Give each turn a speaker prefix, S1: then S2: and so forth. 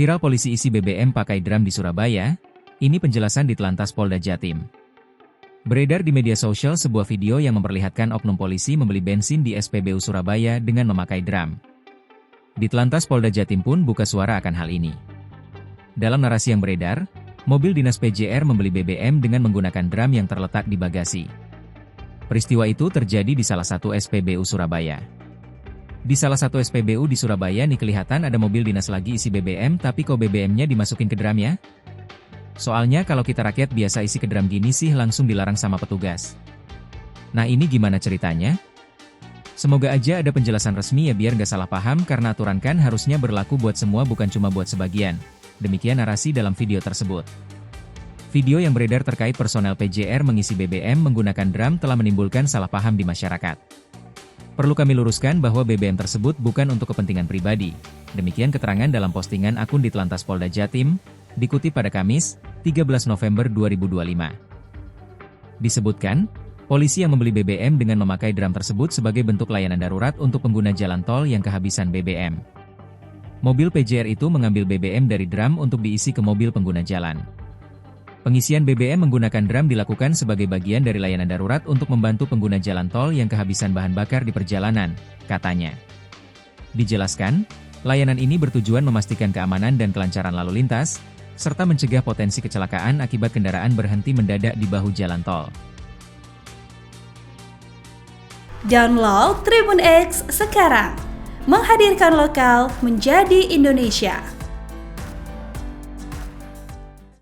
S1: Viral polisi isi BBM pakai drum di Surabaya, ini penjelasan di Telantas Polda Jatim. Beredar di media sosial sebuah video yang memperlihatkan oknum polisi membeli bensin di SPBU Surabaya dengan memakai drum. Di Telantas Polda Jatim pun buka suara akan hal ini. Dalam narasi yang beredar, mobil dinas PJR membeli BBM dengan menggunakan drum yang terletak di bagasi. Peristiwa itu terjadi di salah satu SPBU Surabaya. Di salah satu SPBU di Surabaya nih kelihatan ada mobil dinas lagi isi BBM, tapi kok BBM-nya dimasukin ke drum ya? Soalnya kalau kita rakyat biasa isi ke drum gini sih langsung dilarang sama petugas. Nah ini gimana ceritanya? Semoga aja ada penjelasan resmi ya biar nggak salah paham karena aturan kan harusnya berlaku buat semua bukan cuma buat sebagian. Demikian narasi dalam video tersebut. Video yang beredar terkait personel PJR mengisi BBM menggunakan drum telah menimbulkan salah paham di masyarakat. Perlu kami luruskan bahwa BBM tersebut bukan untuk kepentingan pribadi. Demikian keterangan dalam postingan akun di Telantas Polda Jatim, dikutip pada Kamis, 13 November 2025. Disebutkan, polisi yang membeli BBM dengan memakai drum tersebut sebagai bentuk layanan darurat untuk pengguna jalan tol yang kehabisan BBM. Mobil PJR itu mengambil BBM dari drum untuk diisi ke mobil pengguna jalan. Pengisian BBM menggunakan drum dilakukan sebagai bagian dari layanan darurat untuk membantu pengguna jalan tol yang kehabisan bahan bakar di perjalanan, katanya. Dijelaskan, layanan ini bertujuan memastikan keamanan dan kelancaran lalu lintas, serta mencegah potensi kecelakaan akibat kendaraan berhenti mendadak di bahu jalan tol.
S2: Download Tribun X sekarang, menghadirkan lokal menjadi Indonesia.